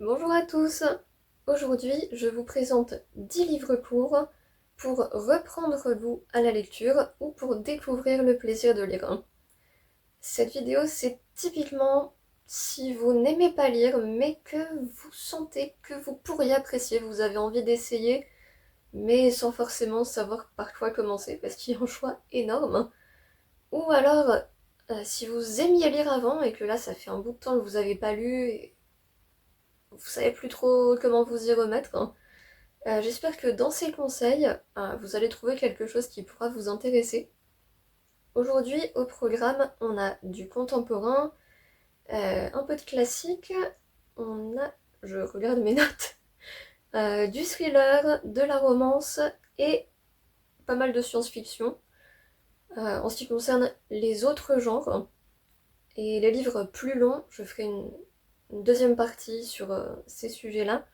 Bonjour à tous. Aujourd'hui, je vous présente 10 livres courts pour reprendre goût à la lecture ou pour découvrir le plaisir de lire. Cette vidéo, c'est typiquement si vous n'aimez pas lire, mais que vous sentez que vous pourriez apprécier, vous avez envie d'essayer, mais sans forcément savoir par quoi commencer, parce qu'il y a un choix énorme. Ou alors, si vous aimiez lire avant et que là, ça fait un bout de temps que vous n'avez pas lu, et vous savez plus trop comment vous y remettre, hein. J'espère que dans ces conseils, vous allez trouver quelque chose qui pourra vous intéresser. Aujourd'hui, au programme, on a du contemporain, un peu de classique, on a, je regarde mes notes, du thriller, de la romance et pas mal de science-fiction. En ce qui concerne les autres genres et les livres plus longs, je ferai une deuxième partie sur ces sujets-là.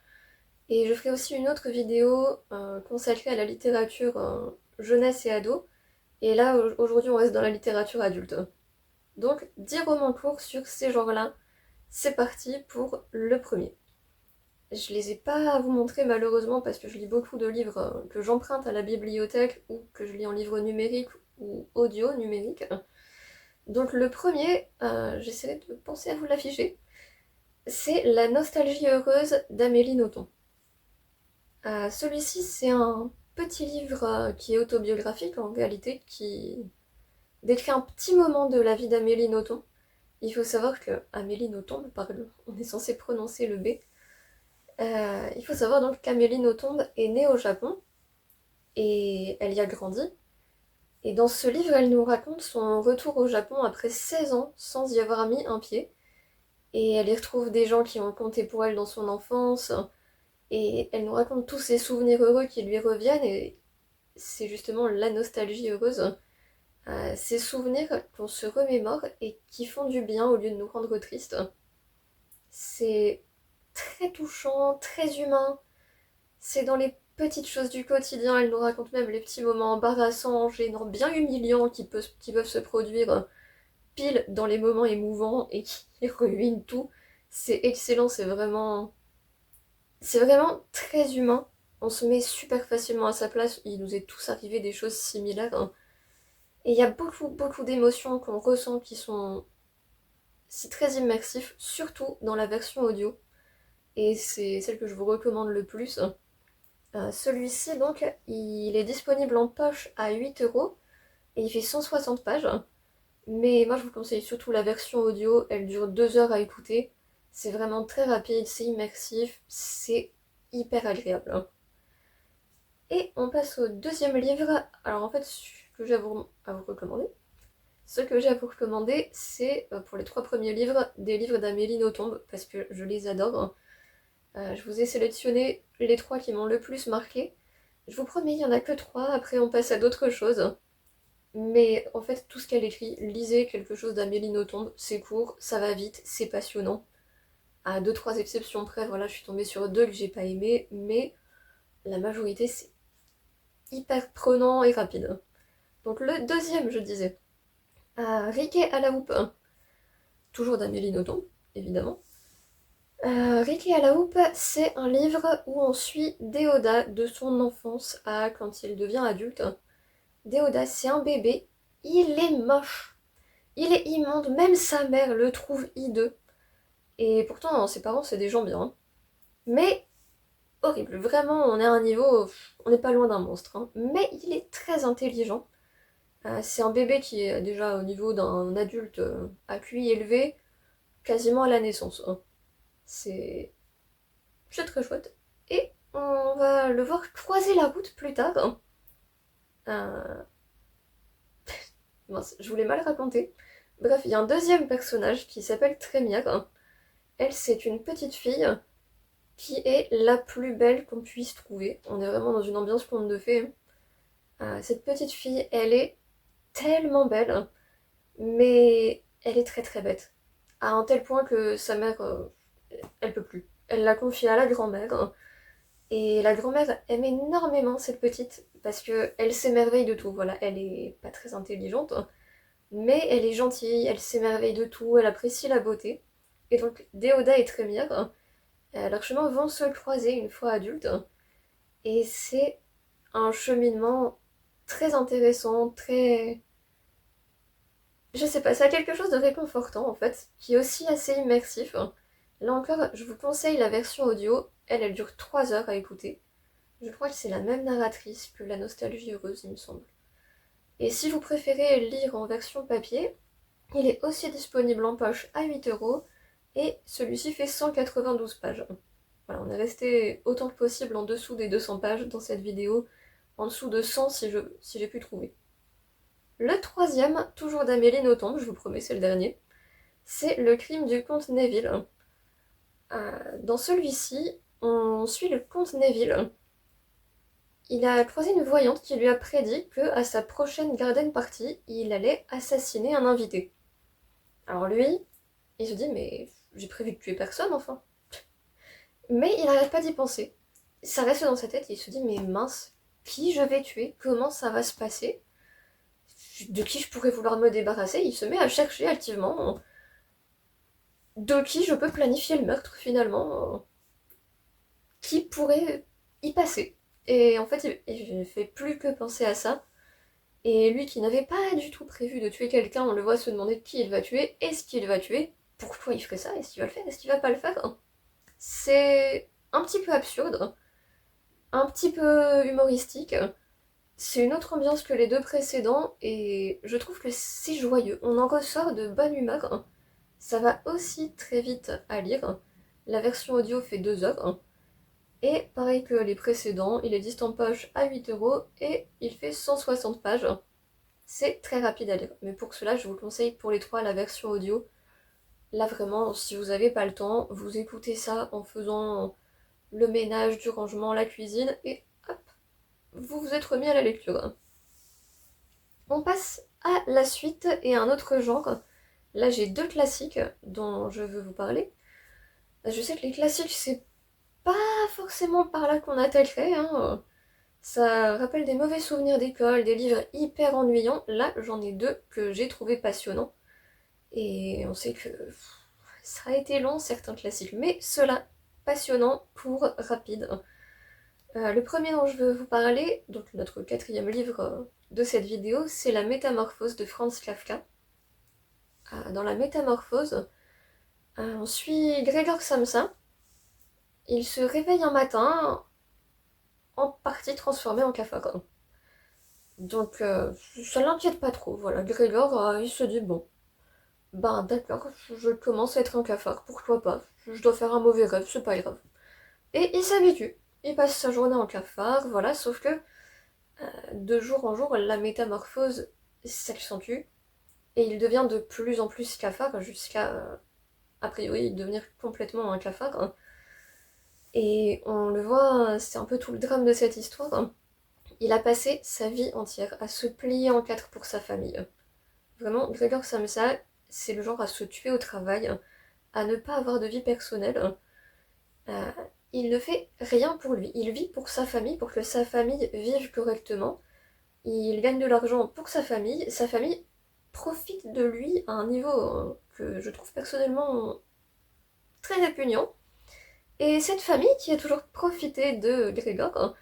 Et je ferai aussi une autre vidéo consacrée à la littérature jeunesse et ado. Et là, aujourd'hui, on reste dans la littérature adulte. Donc, 10 romans courts sur ces genres-là. C'est parti pour le premier. Je les ai pas à vous montrer malheureusement parce que je lis beaucoup de livres que j'emprunte à la bibliothèque ou que je lis en livre numérique ou audio numérique. Donc le premier, j'essaierai de penser à vous l'afficher, c'est La nostalgie heureuse d'Amélie Nothomb. Celui-ci, c'est un petit livre qui est autobiographique en réalité, qui décrit un petit moment de la vie d'Amélie Nothomb. Il faut savoir que Amélie Nothomb, pardon, on est censé prononcer le B. Il faut savoir donc qu'Amélie Nothomb est née au Japon et elle y a grandi. Et dans ce livre, elle nous raconte son retour au Japon après 16 ans sans y avoir mis un pied. Et elle y retrouve des gens qui ont compté pour elle dans son enfance. Et elle nous raconte tous ses souvenirs heureux qui lui reviennent. Et c'est justement la nostalgie heureuse. Ces souvenirs qu'on se remémore et qui font du bien au lieu de nous rendre tristes. C'est très touchant, très humain. C'est dans les petites choses du quotidien. Elle nous raconte même les petits moments embarrassants, gênants, bien humiliants qui peuvent se produire pile dans les moments émouvants et qui ruinent tout. C'est excellent, c'est vraiment très humain. On se met super facilement à sa place. Il nous est tous arrivé des choses similaires, hein. Et il y a beaucoup, beaucoup d'émotions qu'on ressent qui sont... C'est très immersif, surtout dans la version audio. Et c'est celle que je vous recommande le plus. Celui-ci, donc, il est disponible en poche à 8 € et il fait 160 pages. Mais moi, je vous conseille surtout la version audio. Elle dure 2 heures à écouter. C'est vraiment très rapide, c'est immersif, c'est hyper agréable, hein. Et on passe au deuxième livre. Alors en fait, ce que j'ai à vous recommander, c'est pour les 3 premiers livres, des livres d'Amélie Nothomb, parce que je les adore. Je vous ai sélectionné les 3 qui m'ont le plus marqué. Je vous promets, il n'y en a que 3, après on passe à d'autres choses. Mais en fait, tout ce qu'elle écrit, lisez quelque chose d'Amélie Nothomb, c'est court, ça va vite, c'est passionnant. À 2-3 exceptions près, voilà, je suis tombée sur 2 que j'ai pas aimé, mais la majorité c'est hyper prenant et rapide. Donc le deuxième, je disais, Riquet à la houppe, toujours d'Amélie Nothomb, évidemment. Riquet à la houppe, c'est un livre où on suit Déodat de son enfance à quand il devient adulte. Déodat, c'est un bébé, il est moche, il est immonde, même sa mère le trouve hideux. Et pourtant, ses parents, c'est des gens bien, hein. Mais horrible, vraiment, on est à un niveau, on n'est pas loin d'un monstre, hein. Mais il est très intelligent. C'est un bébé qui est déjà au niveau d'un adulte à QI élevé, quasiment à la naissance, hein. C'est c'est très chouette. Et on va le voir croiser la route plus tard, hein. Euh, Mince, je voulais mal raconter. Bref, il y a un deuxième personnage qui s'appelle Trémière. Elle, c'est une petite fille qui est la plus belle qu'on puisse trouver. On est vraiment dans une ambiance conte de fées. Cette petite fille, elle est tellement belle, mais elle est très très bête. À un tel point que sa mère, elle peut plus. Elle l'a confiée à la grand-mère. Et la grand-mère aime énormément cette petite parce que elle s'émerveille de tout. Voilà, elle est pas très intelligente, mais elle est gentille, elle s'émerveille de tout, elle apprécie la beauté. Et donc Déoda et Trémire, Leurs chemins vont se croiser une fois adultes, et c'est un cheminement très intéressant, très... Je sais pas, ça a quelque chose de réconfortant en fait, qui est aussi assez immersif. Là encore, je vous conseille la version audio, elle dure 3 heures à écouter. Je crois que c'est la même narratrice que La Nostalgie Heureuse, il me semble. Et si vous préférez lire en version papier, il est aussi disponible en poche à 8 € et celui-ci fait 192 pages. Voilà, on est resté autant que possible en dessous des 200 pages dans cette vidéo, en dessous de 100 si j'ai pu trouver. Le troisième, toujours d'Amélie Nothomb, je vous promets c'est le dernier, c'est Le crime du comte Neville. Dans celui-ci, on suit le comte Neville. Il a croisé une voyante qui lui a prédit que à sa prochaine garden party, il allait assassiner un invité. Alors lui, il se dit mais j'ai prévu de tuer personne enfin. Mais il n'arrête pas d'y penser. Ça reste dans sa tête et il se dit mais mince, qui je vais tuer? Comment ça va se passer? De qui je pourrais vouloir me débarrasser? Il se met à chercher activement de qui je peux planifier le meurtre finalement, qui pourrait y passer. Et en fait, il ne fait plus que penser à ça. Et lui qui n'avait pas du tout prévu de tuer quelqu'un, on le voit se demander qui il va tuer, est-ce qu'il va tuer, pourquoi il ferait ça, est-ce qu'il va le faire, est-ce qu'il va pas le faire. C'est un petit peu absurde, un petit peu humoristique. C'est une autre ambiance que les deux précédents et je trouve que c'est joyeux. On en ressort de bonne humeur. Ça va aussi très vite à lire. La version audio fait 2 heures. Et pareil que les précédents, il existe en poche à 8 € et il fait 160 pages. C'est très rapide à lire. Mais pour cela, je vous conseille pour les trois la version audio. Là vraiment, si vous n'avez pas le temps, vous écoutez ça en faisant le ménage, du rangement, la cuisine et hop, vous vous êtes remis à la lecture. On passe à la suite et à un autre genre. Là j'ai deux classiques dont je veux vous parler. Je sais que les classiques c'est pas forcément par là qu'on attaquerait, hein. Ça rappelle des mauvais souvenirs d'école, des livres hyper ennuyants. Là j'en ai deux que j'ai trouvé passionnants. Et on sait que ça a été long certains classiques, mais ceux-là, passionnants, courts, rapides. Le premier dont je veux vous parler, donc notre quatrième livre de cette vidéo, c'est La Métamorphose de Franz Kafka. Dans La Métamorphose, on suit Gregor Samsa. Il se réveille un matin en partie transformé en cafard. Donc ça l'inquiète pas trop, voilà. Gregor, il se dit bon, ben d'accord, je commence à être un cafard, pourquoi pas. Je dois faire un mauvais rêve, c'est pas grave. Et il s'habitue. Il passe sa journée en cafard, voilà, sauf que de jour en jour, la métamorphose s'accentue et il devient de plus en plus cafard jusqu'à, a priori, devenir complètement un cafard, hein. Et on le voit, c'est un peu tout le drame de cette histoire, hein. Il a passé sa vie entière à se plier en quatre pour sa famille. Vraiment, Gregor Samsa, c'est le genre à se tuer au travail, à ne pas avoir de vie personnelle. Euh, il ne fait rien pour lui. Il vit pour sa famille, pour que sa famille vive correctement. Il gagne de l'argent pour sa famille. Sa famille profite de lui à un niveau que je trouve personnellement très répugnant. Et cette famille qui a toujours profité de Grégor,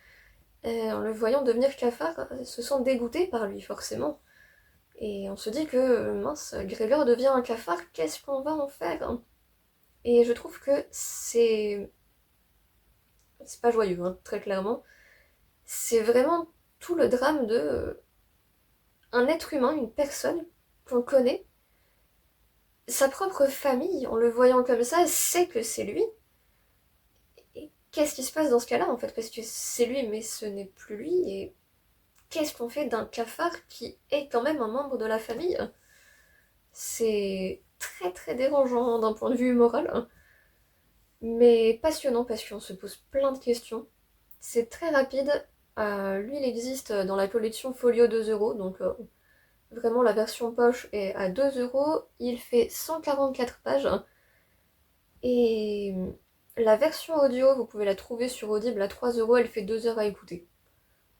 en le voyant devenir cafard, se sent dégoûtée par lui forcément. Et on se dit que mince, Grégor devient un cafard, qu'est-ce qu'on va en faire? Et je trouve que c'est pas joyeux, hein, très clairement. C'est vraiment tout le drame de un être humain, une personne qu'on connaît, sa propre famille, en le voyant comme ça, sait que c'est lui. Et qu'est-ce qui se passe dans ce cas-là, en fait? Parce que c'est lui, mais ce n'est plus lui. Et qu'est-ce qu'on fait d'un cafard qui est quand même un membre de la famille? C'est très très dérangeant d'un point de vue moral, mais passionnant parce qu'on se pose plein de questions. C'est très rapide. Lui, il existe dans la collection Folio 2 €, donc vraiment la version poche est à 2 €. Il fait 144 pages. Et la version audio, vous pouvez la trouver sur Audible à 3 €, elle fait 2 heures à écouter.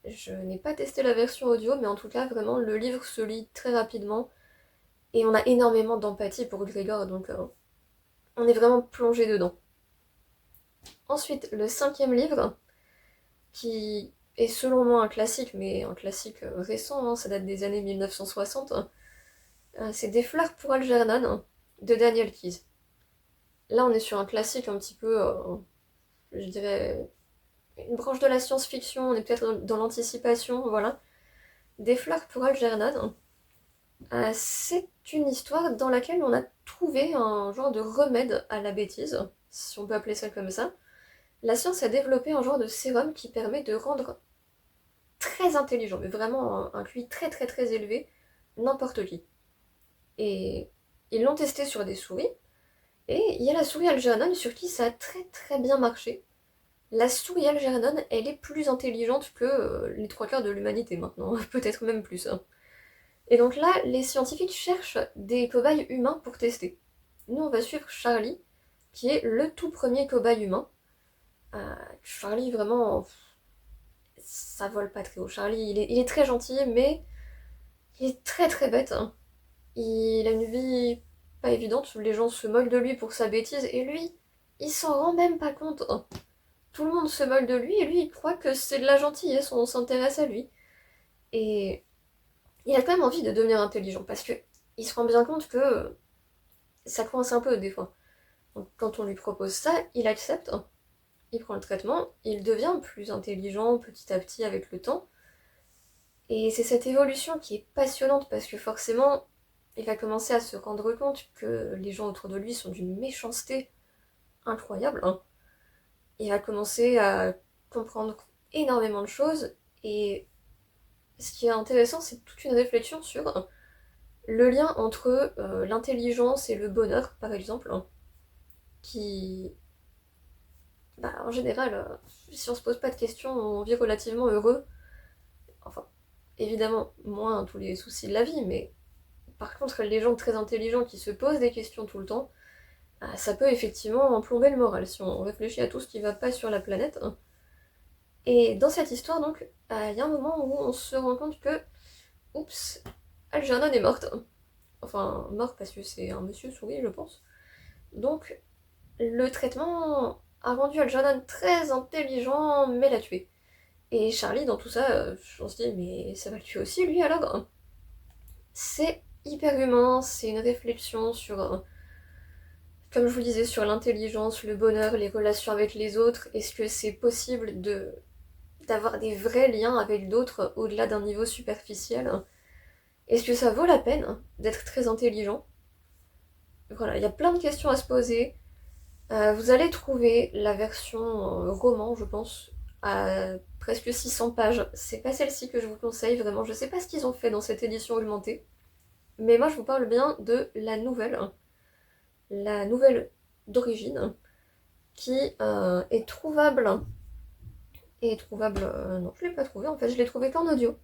Je n'ai pas testé la version audio, mais en tout cas, vraiment, le livre se lit très rapidement. Et on a énormément d'empathie pour Grégor, donc on est vraiment plongé dedans. Ensuite, le 5e livre, qui est selon moi un classique, mais un classique récent, hein, ça date des années 1960, c'est Des fleurs pour Algernon de Daniel Keyes. Là, on est sur un classique un petit peu, je dirais, une branche de la science-fiction, on est peut-être dans l'anticipation, voilà. Des fleurs pour Algernon, c'est une histoire dans laquelle on a trouvé un genre de remède à la bêtise, si on peut appeler ça comme ça. La science a développé un genre de sérum qui permet de rendre très intelligent, mais vraiment un QI très très très élevé, n'importe qui. Et ils l'ont testé sur des souris, et il y a la souris Algernon sur qui ça a très très bien marché. La souris Algernon, elle est plus intelligente que les trois quarts de l'humanité maintenant, peut-être même plus. Hein. Et donc là, les scientifiques cherchent des cobayes humains pour tester. Nous, on va suivre Charlie, qui est le tout premier cobaye humain. Charlie, vraiment, ça vole pas très haut. Charlie, il est très gentil, mais il est très très bête. Hein. Il a une vie pas évidente, les gens se moquent de lui pour sa bêtise, et lui, il s'en rend même pas compte. Hein. Tout le monde se moque de lui, et lui, il croit que c'est de la gentillesse, on s'intéresse à lui. Et il a quand même envie de devenir intelligent, parce que il se rend bien compte que ça coince un peu des fois. Donc quand on lui propose ça, il accepte, hein. Il prend le traitement, il devient plus intelligent petit à petit avec le temps. Et c'est cette évolution qui est passionnante parce que forcément, il va commencer à se rendre compte que les gens autour de lui sont d'une méchanceté incroyable. Hein. Il va commencer à comprendre énormément de choses et ce qui est intéressant, c'est toute une réflexion sur le lien entre l'intelligence et le bonheur, par exemple, hein, qui, bah, en général, si on se pose pas de questions, on vit relativement heureux. Enfin, évidemment, moins tous les soucis de la vie, mais par contre, les gens très intelligents qui se posent des questions tout le temps, ça peut effectivement plomber le moral si on réfléchit à tout ce qui va pas sur la planète. Hein. Et dans cette histoire, donc, il y a un moment où on se rend compte que, oups, Algernon est morte. Enfin, mort parce que c'est un monsieur souris, je pense. Donc, le traitement a rendu Algernon très intelligent, mais l'a tué. Et Charlie, dans tout ça, on se dit, mais ça va le tuer aussi, lui, alors hein. C'est hyper humain, c'est une réflexion sur, comme je vous le disais, sur l'intelligence, le bonheur, les relations avec les autres. Est-ce que c'est possible d'avoir des vrais liens avec d'autres au-delà d'un niveau superficiel? Est-ce que ça vaut la peine d'être très intelligent? Voilà, il y a plein de questions à se poser. Vous allez trouver la version roman, je pense, à presque 600 pages. C'est pas celle-ci que je vous conseille, vraiment. Je sais pas ce qu'ils ont fait dans cette édition augmentée. Mais moi, je vous parle bien de la nouvelle d'origine, qui est trouvable. Non, je l'ai pas trouvée, en fait, je l'ai trouvée qu'en audio.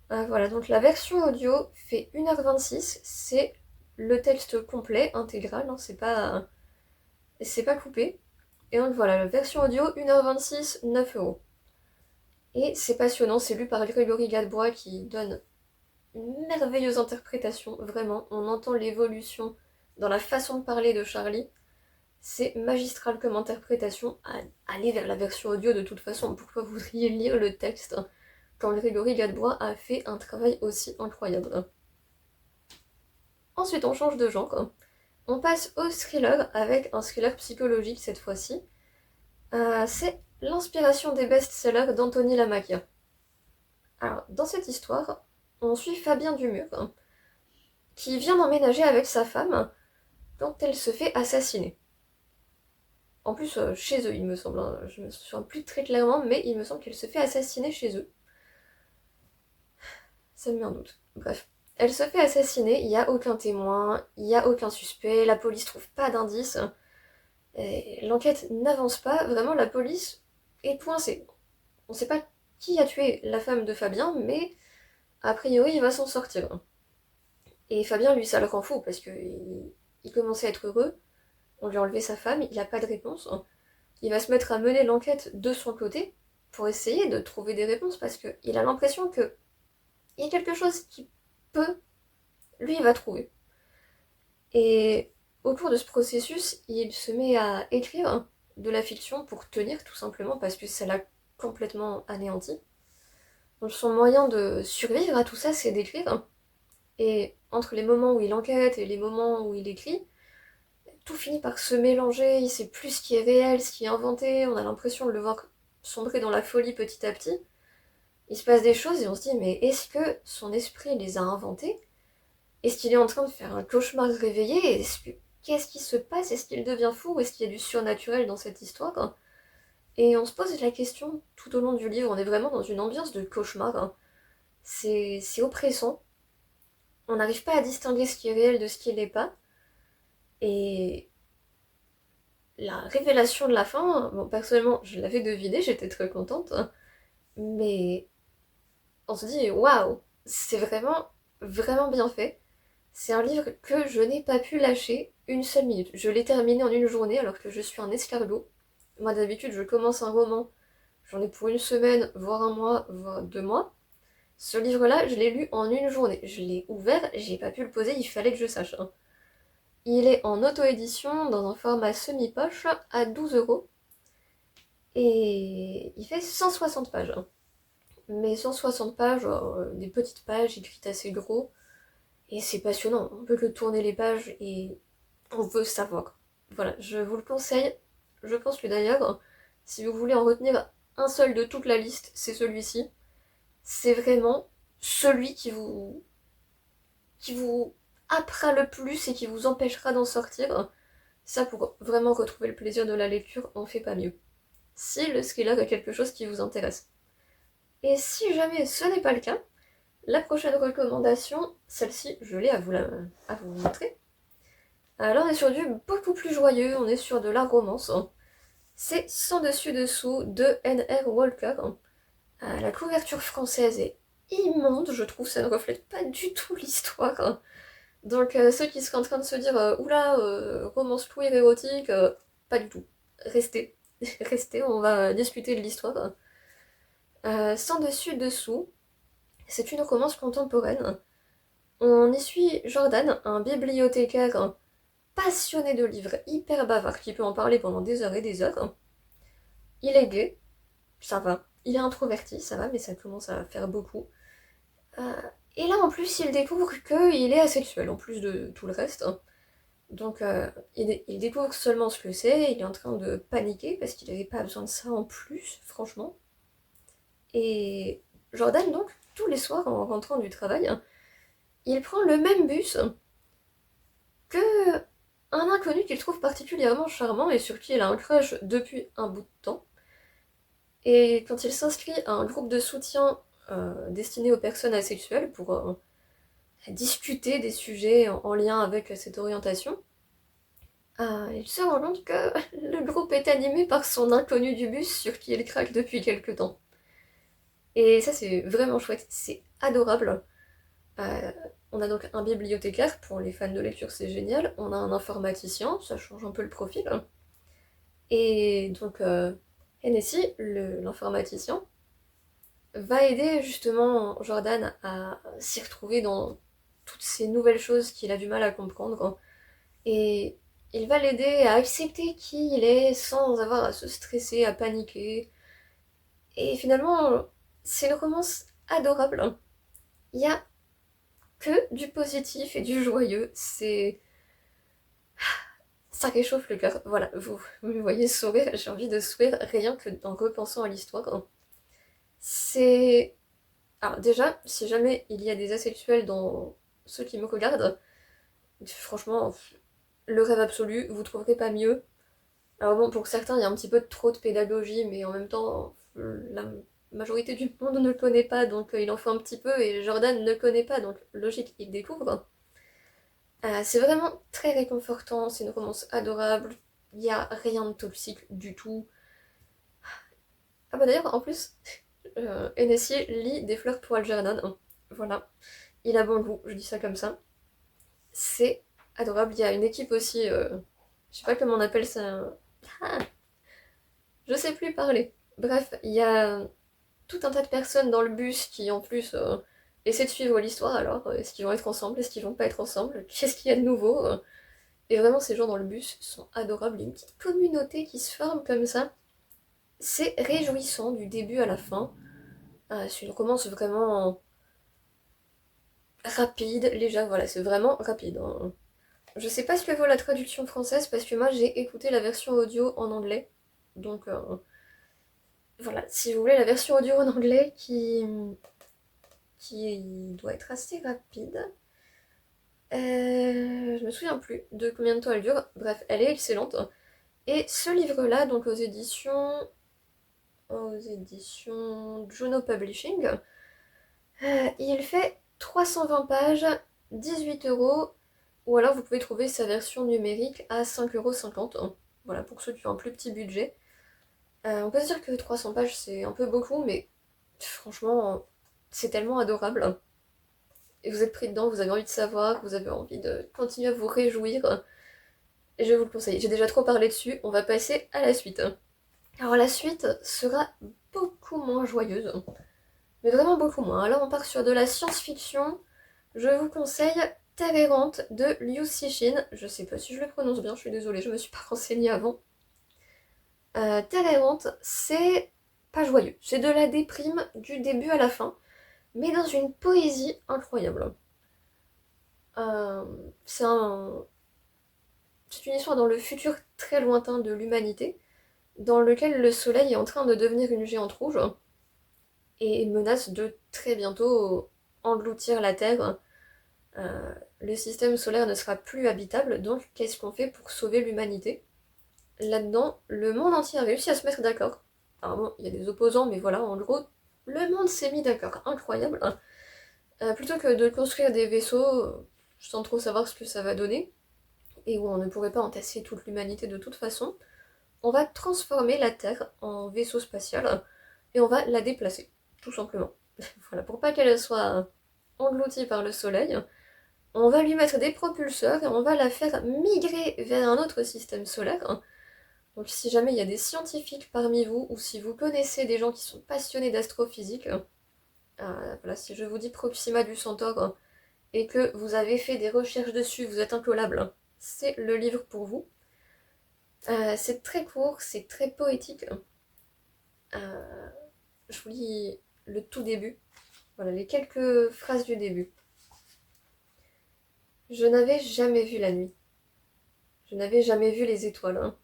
Voilà, donc la version audio fait 1h26, c'est le texte complet, intégral, hein, c'est pas coupé. Et donc voilà, la version audio, 1h26, 9€. Et c'est passionnant, c'est lu par Grégory Gadebois qui donne une merveilleuse interprétation, vraiment. On entend l'évolution dans la façon de parler de Charlie. C'est magistral comme interprétation. Allez vers la version audio de toute façon. Pourquoi voudriez lire le texte quand Grégory Gadebois a fait un travail aussi incroyable? Ensuite, on change de genre. On passe au thriller avec un thriller psychologique cette fois-ci. C'est l'inspiration des best-sellers d'Anthony Lamacchia. Alors, dans cette histoire, on suit Fabien Dumur, qui vient d'emménager avec sa femme quand elle se fait assassiner. En plus, chez eux, il me semble. Hein. Je me souviens plus très clairement, mais il me semble qu'elle se fait assassiner chez eux. Ça me met un doute. Bref. Elle se fait assassiner, il n'y a aucun témoin, il n'y a aucun suspect, la police trouve pas d'indices. L'enquête n'avance pas, vraiment la police est coincée. On sait pas qui a tué la femme de Fabien, mais a priori il va s'en sortir. Et Fabien, lui, ça le rend fou parce que il commençait à être heureux. On lui a enlevé sa femme, il n'a pas de réponse. Il va se mettre à mener l'enquête de son côté pour essayer de trouver des réponses parce qu'il a l'impression qu'il y a quelque chose qui peut, lui, il va trouver. Et au cours de ce processus, il se met à écrire de la fiction pour tenir tout simplement parce que ça l'a complètement anéanti. Donc son moyen de survivre à tout ça, c'est d'écrire. Et entre les moments où il enquête et les moments où il écrit, tout finit par se mélanger, il sait plus ce qui est réel, ce qui est inventé, on a l'impression de le voir sombrer dans la folie petit à petit. Il se passe des choses et on se dit mais est-ce que son esprit les a inventés? Est-ce qu'il est en train de faire un cauchemar réveillé? Qu'est-ce qui se passe? Est-ce qu'il devient fou? Est-ce qu'il y a du surnaturel dans cette histoire? Et on se pose la question tout au long du livre, on est vraiment dans une ambiance de cauchemar. C'est oppressant. On n'arrive pas à distinguer ce qui est réel de ce qui l'est pas. Et la révélation de la fin, bon, personnellement, je l'avais deviné, j'étais très contente. Mais on se dit, waouh, c'est vraiment, vraiment bien fait. C'est un livre que je n'ai pas pu lâcher une seule minute. Je l'ai terminé en une journée alors que je suis un escargot. Moi d'habitude, je commence un roman, j'en ai pour une semaine, voire un mois, voire 2 mois. Ce livre-là, je l'ai lu en une journée. Je l'ai ouvert, j'ai pas pu le poser, il fallait que je sache. Il est en auto-édition dans un format semi-poche à 12 € et il fait 160 pages. Mais 160 pages, des petites pages écrites assez gros, et c'est passionnant. On peut que tourner les pages et on veut savoir. Voilà, je vous le conseille. Je pense que d'ailleurs, si vous voulez en retenir un seul de toute la liste, c'est celui-ci. C'est vraiment celui qui vous happera le plus et qui vous empêchera d'en sortir. Ça, pour vraiment retrouver le plaisir de la lecture, on fait pas mieux. Si le thriller est quelque chose qui vous intéresse. Et si jamais ce n'est pas le cas, la prochaine recommandation, celle-ci, je l'ai à vous montrer. Alors on est sur du beaucoup plus joyeux, on est sur de la romance. C'est Sans dessus dessous de N.R. Walker. La couverture française est immonde, je trouve, ça ne reflète pas du tout l'histoire. Donc ceux qui seraient en train de se dire oula, romance queer érotique, pas du tout. Restez, restez, on va discuter de l'histoire. Sans dessus dessous, c'est une romance contemporaine. On y suit Jordan, un bibliothécaire passionné de livres, hyper bavard, qui peut en parler pendant des heures et des heures. Il est gay, ça va. Il est introverti, ça va, mais ça commence à faire beaucoup. Euh, et là, en plus, il découvre qu'il est asexuel, en plus de tout le reste. Donc, il découvre seulement ce que c'est, il est en train de paniquer, parce qu'il n'avait pas besoin de ça en plus, franchement. Et Jordan, donc, tous les soirs, en rentrant du travail, il prend le même bus que un inconnu qu'il trouve particulièrement charmant et sur qui il a un crush depuis un bout de temps. Et quand il s'inscrit à un groupe de soutien destiné aux personnes asexuelles pour discuter des sujets en lien avec cette orientation, il se rend compte que le groupe est animé par son inconnu du bus sur qui il craque depuis quelque temps. Et ça c'est vraiment chouette, c'est adorable. Euh, on a donc un bibliothécaire, pour les fans de lecture c'est génial, on a un informaticien, ça change un peu le profil. Et donc Hennessy, l'informaticien, va aider justement Jordan à s'y retrouver dans toutes ces nouvelles choses qu'il a du mal à comprendre. Et il va l'aider à accepter qui il est sans avoir à se stresser, à paniquer. Et finalement, c'est une romance adorable. Il y a que du positif et du joyeux. Ça réchauffe le cœur. Voilà, vous me voyez sourire, j'ai envie de sourire rien que en repensant à l'histoire. C'est... Alors déjà, si jamais il y a des asexuels dans ceux qui me regardent, franchement, le rêve absolu, vous trouverez pas mieux. Alors bon, pour certains, il y a un petit peu trop de pédagogie, mais en même temps, la majorité du monde ne le connaît pas, donc il en faut un petit peu, et Jordan ne connaît pas, donc logique, il découvre. C'est vraiment très réconfortant, c'est une romance adorable, il n'y a rien de toxique du tout. Ah bah d'ailleurs, en plus, Hennessy lit des fleurs pour Algernon, hein. Voilà, il a bon goût, je dis ça comme ça. C'est adorable, il y a une équipe aussi, je sais pas comment on appelle ça. Ah, je sais plus parler. Bref, il y a tout un tas de personnes dans le bus qui en plus essaient de suivre l'histoire alors. Est-ce qu'ils vont être ensemble? Est-ce qu'ils vont pas être ensemble? Qu'est-ce qu'il y a de nouveau? Et vraiment, ces gens dans le bus sont adorables. Il y a une petite communauté qui se forme comme ça. C'est réjouissant du début à la fin. C'est une romance vraiment rapide, légère, voilà, c'est vraiment rapide, hein. Je sais pas ce que vaut la traduction française parce que moi j'ai écouté la version audio en anglais. Donc voilà, si vous voulez la version audio en anglais qui doit être assez rapide. Je me souviens plus de combien de temps elle dure. Bref, elle est excellente. Et ce livre-là, donc aux éditions Juno Publishing, il fait 320 pages, 18 €, ou alors vous pouvez trouver sa version numérique à 5,50 €. Voilà, pour ceux qui ont un plus petit budget. On peut se dire que 300 pages c'est un peu beaucoup, mais franchement, c'est tellement adorable. Et vous êtes pris dedans, vous avez envie de savoir, vous avez envie de continuer à vous réjouir. Et je vous le conseille. J'ai déjà trop parlé dessus, on va passer à la suite. Alors la suite sera beaucoup moins joyeuse, mais vraiment beaucoup moins. Là on part sur de la science-fiction. Je vous conseille Terre errante de Liu Cixin. Je sais pas si je le prononce bien, je suis désolée, je me suis pas renseignée avant. Terre errante, c'est pas joyeux. C'est de la déprime du début à la fin, mais dans une poésie incroyable. Euh, c'est un... c'est une histoire dans le futur très lointain de l'humanité, dans lequel le soleil est en train de devenir une géante rouge et menace de très bientôt engloutir la Terre. Le système solaire ne sera plus habitable, donc qu'est-ce qu'on fait pour sauver l'humanité? Là-dedans, le monde entier a réussi à se mettre d'accord. Alors bon, il y a des opposants, mais voilà, en gros, le monde s'est mis d'accord. Incroyable. Plutôt que de construire des vaisseaux sans trop savoir ce que ça va donner, et où on ne pourrait pas entasser toute l'humanité de toute façon, on va transformer la Terre en vaisseau spatial et on va la déplacer, tout simplement. Voilà, pour pas qu'elle soit engloutie par le soleil, on va lui mettre des propulseurs et on va la faire migrer vers un autre système solaire. Donc si jamais il y a des scientifiques parmi vous, ou si vous connaissez des gens qui sont passionnés d'astrophysique, voilà, si je vous dis Proxima du Centaure et que vous avez fait des recherches dessus, vous êtes incollable, c'est le livre pour vous. C'est très court, c'est très poétique. Euh, je vous lis le tout début. Voilà, les quelques phrases du début. Je n'avais jamais vu la nuit. Je n'avais jamais vu les étoiles, hein.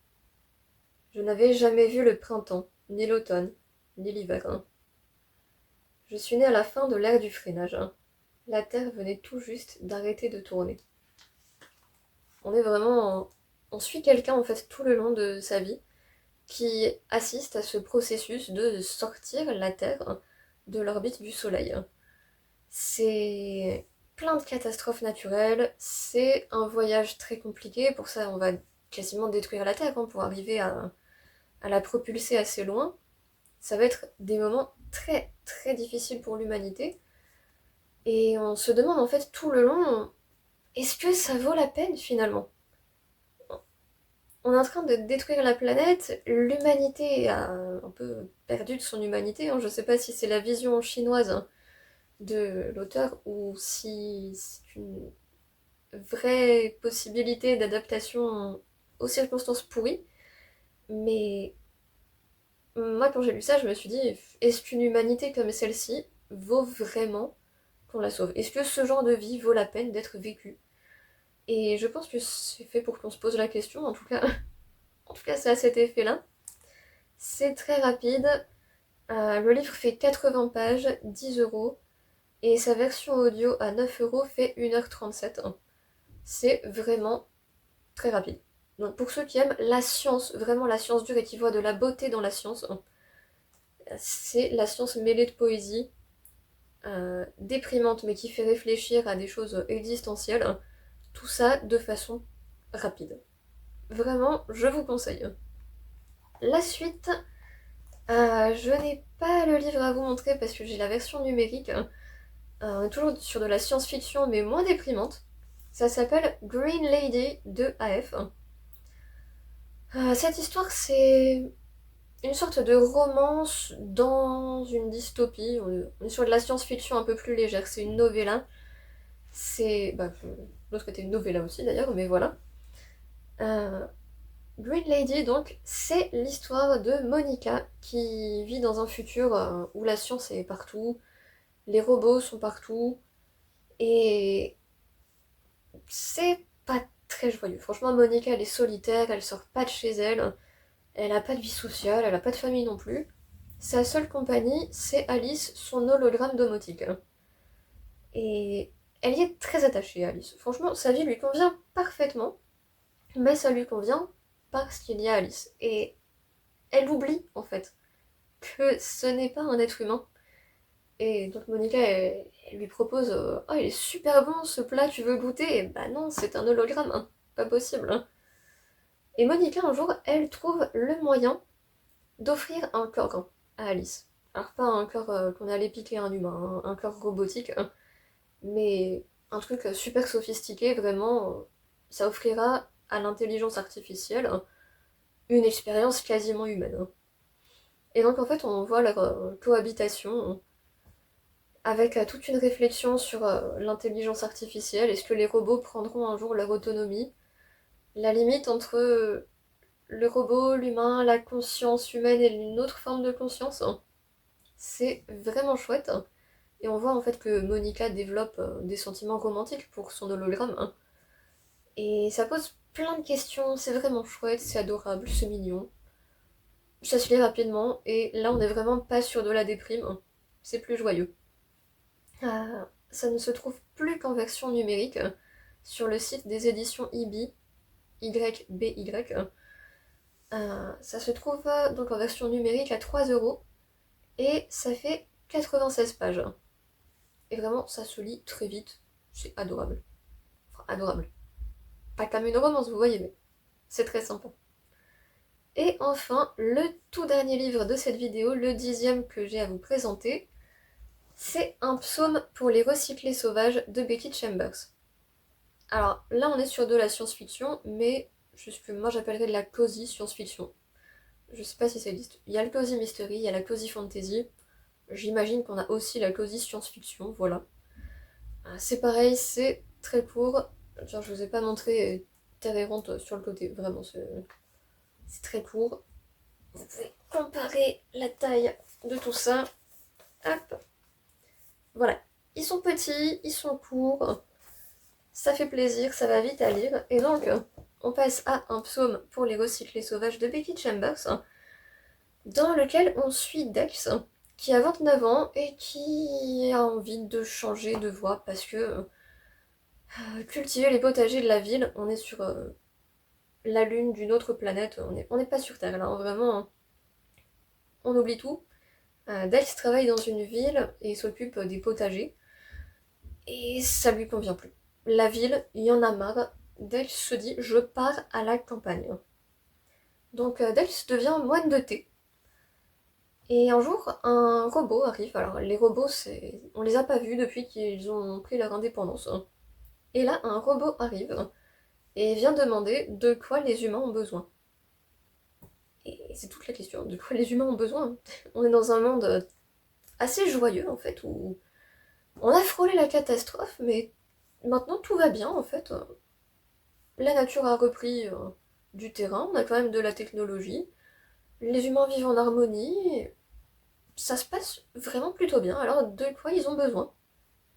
Je n'avais jamais vu le printemps, ni l'automne, ni l'hiver, hein. Je suis née à la fin de l'ère du freinage, hein. La Terre venait tout juste d'arrêter de tourner. On est vraiment... On suit quelqu'un en fait tout le long de sa vie qui assiste à ce processus de sortir la Terre de l'orbite du Soleil. C'est plein de catastrophes naturelles, c'est un voyage très compliqué, pour ça on va quasiment détruire la Terre pour arriver à la propulser assez loin. Ça va être des moments très très difficiles pour l'humanité, et on se demande en fait tout le long, est-ce que ça vaut la peine finalement? On est en train de détruire la planète, l'humanité a un peu perdu de son humanité, hein. Je sais pas si c'est la vision chinoise de l'auteur ou si c'est une vraie possibilité d'adaptation aux circonstances pourries. Mais moi, quand j'ai lu ça, je me suis dit, est-ce qu'une humanité comme celle-ci vaut vraiment qu'on la sauve? Est-ce que ce genre de vie vaut la peine d'être vécu? Et je pense que c'est fait pour qu'on se pose la question, en tout cas, en tout cas c'est à cet effet-là. C'est très rapide. Le livre fait 80 pages, 10 €, et sa version audio à 9 € fait 1h37. C'est vraiment très rapide. Donc pour ceux qui aiment la science, vraiment la science dure et qui voient de la beauté dans la science, c'est la science mêlée de poésie, déprimante mais qui fait réfléchir à des choses existentielles, tout ça de façon rapide. Vraiment, je vous conseille. La suite, je n'ai pas le livre à vous montrer parce que j'ai la version numérique. On est toujours sur de la science-fiction mais moins déprimante. Ça s'appelle Green Lady de AF. Cette histoire, c'est une sorte de romance dans une dystopie. On est sur de la science-fiction un peu plus légère. C'est une novella. C'est. Bah, l'autre était une novella aussi d'ailleurs, mais voilà. Euh, Green Lady, donc, c'est l'histoire de Monica qui vit dans un futur où la science est partout, les robots sont partout, et c'est pas très joyeux. Franchement, Monica, elle est solitaire, elle sort pas de chez elle, elle a pas de vie sociale, elle a pas de famille non plus. Sa seule compagnie, c'est Alice, son hologramme domotique. Et elle y est très attachée, Alice. Franchement, sa vie lui convient parfaitement, mais ça lui convient parce qu'il y a Alice. Et elle oublie, en fait, que ce n'est pas un être humain. Et donc Monica, elle lui propose oh, il est super bon ce plat, tu veux goûter? Et bah non, c'est un hologramme, hein. Pas possible. Hein. Et Monica, un jour, elle trouve le moyen d'offrir un corps à Alice. Alors, pas un corps qu'on allait piquer un humain, hein, un corps robotique, hein, mais un truc super sophistiqué, vraiment. Ça offrira à l'intelligence artificielle une expérience quasiment humaine. Hein. Et donc, en fait, on voit leur cohabitation avec toute une réflexion sur l'intelligence artificielle. Est-ce que les robots prendront un jour leur autonomie? La limite entre le robot, l'humain, la conscience humaine et une autre forme de conscience, hein. C'est vraiment chouette. Hein. Et on voit en fait que Monica développe des sentiments romantiques pour son hologramme. Hein. Et ça pose plein de questions, c'est vraiment chouette, c'est adorable, c'est mignon. Ça se lit rapidement, et là on n'est vraiment pas sur de la déprime, hein. C'est plus joyeux. Ça ne se trouve plus qu'en version numérique sur le site des éditions IBY, YBY. Ça se trouve donc en version numérique à 3 € et ça fait 96 pages. Et vraiment, ça se lit très vite, c'est adorable. Enfin, adorable. Pas comme une romance, vous voyez, mais c'est très sympa. Et enfin, le tout dernier livre de cette vidéo, le 10e que j'ai à vous présenter, c'est Un psaume pour les recyclés sauvages de Becky Chambers. Alors là, on est sur de la science-fiction, mais ce que moi j'appellerais de la cozy science-fiction. Je sais pas si ça existe. Il y a le cozy mystery, il y a la cozy fantasy. J'imagine qu'on a aussi la cozy science-fiction, voilà. C'est pareil, c'est très court. Genre, je vous ai pas montré Terre errante sur le côté, vraiment, c'est très court. Vous pouvez comparer la taille de tout ça. Hop, voilà. Ils sont petits, ils sont courts, ça fait plaisir, ça va vite à lire. Et donc, on passe à Un psaume pour les recyclés sauvages de Becky Chambers, dans lequel on suit Dex, qui a 29 ans et qui a envie de changer de voie parce que cultiver les potagers de la ville, on est sur la lune d'une autre planète, on n'est pas sur Terre là, hein, vraiment, on oublie tout. Dex travaille dans une ville et s'occupe des potagers et ça lui convient plus. La ville, il y en a marre. Dex se dit je pars à la campagne. Donc Dex devient moine de thé. Et un jour, un robot arrive. Alors les robots, on les a pas vus depuis qu'ils ont pris leur indépendance. Et là, un robot arrive et vient demander de quoi les humains ont besoin. Et c'est toute la question, de quoi les humains ont besoin. On est dans un monde assez joyeux en fait, où on a frôlé la catastrophe, mais maintenant tout va bien en fait. La nature a repris du terrain, on a quand même de la technologie, les humains vivent en harmonie, ça se passe vraiment plutôt bien. Alors de quoi ils ont besoin?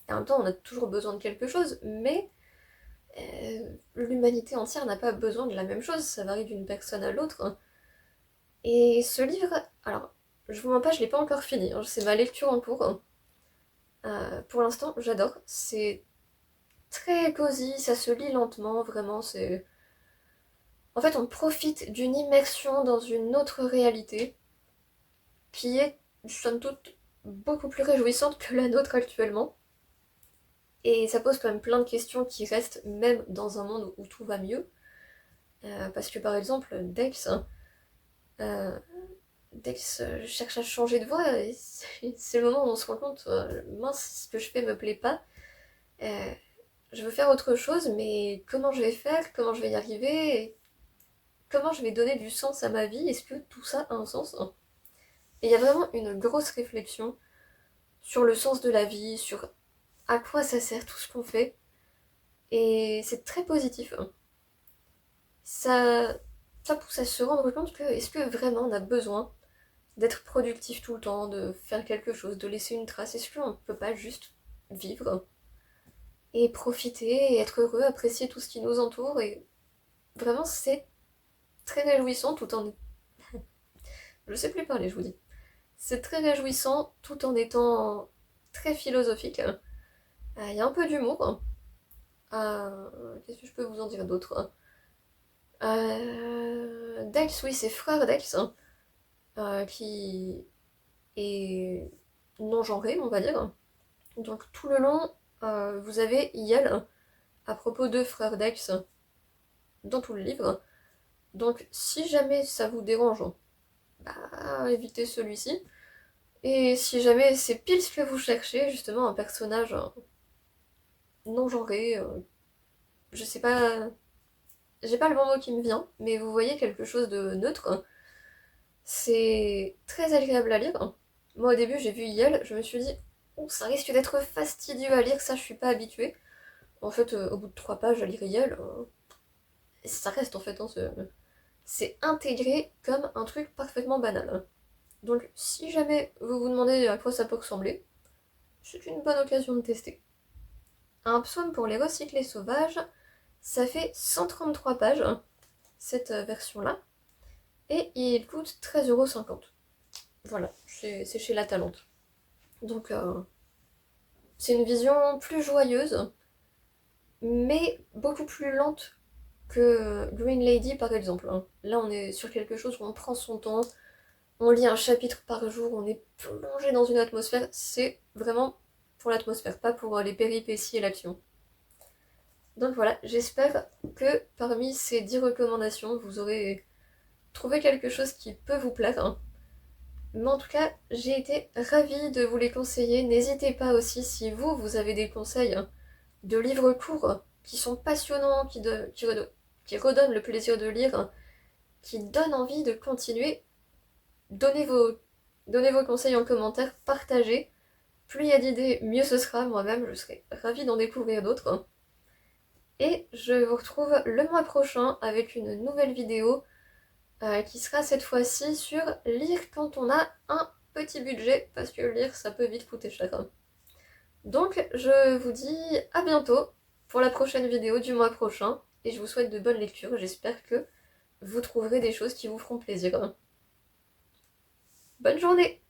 Et en même temps, on a toujours besoin de quelque chose, mais l'humanité entière n'a pas besoin de la même chose, ça varie d'une personne à l'autre. Et ce livre, alors, je vous mens pas, je l'ai pas encore fini, hein, c'est ma lecture en cours. Pour l'instant, j'adore, c'est très cosy, ça se lit lentement, vraiment, c'est... En fait, on profite d'une immersion dans une autre réalité qui est, somme toute, beaucoup plus réjouissante que la nôtre actuellement. Et ça pose quand même plein de questions qui restent même dans un monde où tout va mieux. Parce que par exemple, euh, Dex cherche à changer de voie, et c'est le moment où on se rend compte, mince, ce que je fais me plaît pas. Euh, je veux faire autre chose, mais comment je vais faire? Comment je vais y arriver? Comment je vais donner du sens à ma vie? Est-ce que tout ça a un sens? Et il y a vraiment une grosse réflexion sur le sens de la vie, sur à quoi ça sert tout ce qu'on fait. Et c'est très positif. ça, ça pousse à se rendre compte que est-ce que vraiment on a besoin d'être productif tout le temps, de faire quelque chose, de laisser une trace? Est-ce qu'on ne peut pas juste vivre et profiter et être heureux, apprécier tout ce qui nous entoure? Et vraiment, c'est très réjouissant tout en... Je sais plus parler, je vous dis. C'est très réjouissant tout en étant très philosophique. Il y a un peu d'humour. Qu'est-ce que je peux vous en dire d'autre? Dex, oui, c'est Frère Dex, qui est non-genré, on va dire. Donc tout le long, vous avez Yel à propos de Frère Dex dans tout le livre. Donc si jamais ça vous dérange, bah évitez celui-ci. Et si jamais c'est pile ce que vous cherchez, justement un personnage non-genré, je sais pas, j'ai pas le bon mot qui me vient, mais vous voyez quelque chose de neutre, c'est très agréable à lire. Moi au début j'ai vu Yel, je me suis dit, oh, ça risque d'être fastidieux à lire, ça je suis pas habituée. En fait, au bout de 3 pages à lire Yel, ça reste en fait, hein, c'est intégré comme un truc parfaitement banal. Donc si jamais vous vous demandez à quoi ça peut ressembler, c'est une bonne occasion de tester. Un psaume pour les recyclés sauvages, ça fait 133 pages, cette version-là, et il coûte 13,50 €. Voilà, c'est chez La Talente. Donc c'est une vision plus joyeuse, mais beaucoup plus lente que Green Lady par exemple. Là on est sur quelque chose où on prend son temps, on lit un chapitre par jour, on est plongé dans une atmosphère, c'est vraiment pour l'atmosphère, pas pour les péripéties et l'action. Donc voilà, j'espère que parmi ces 10 recommandations, vous aurez trouvé quelque chose qui peut vous plaire. Mais en tout cas, j'ai été ravie de vous les conseiller. N'hésitez pas aussi si vous avez des conseils de livres courts qui sont passionnants, qui redonnent le plaisir de lire, qui donnent envie de continuer. Donnez vos conseils en commentaire, partagez. Plus il y a d'idées, mieux ce sera. Moi-même, je serai ravie d'en découvrir d'autres. Et je vous retrouve le mois prochain avec une nouvelle vidéo qui sera cette fois-ci sur lire quand on a un petit budget, parce que lire ça peut vite coûter cher. Donc je vous dis à bientôt pour la prochaine vidéo du mois prochain, et je vous souhaite de bonnes lectures, j'espère que vous trouverez des choses qui vous feront plaisir. Bonne journée!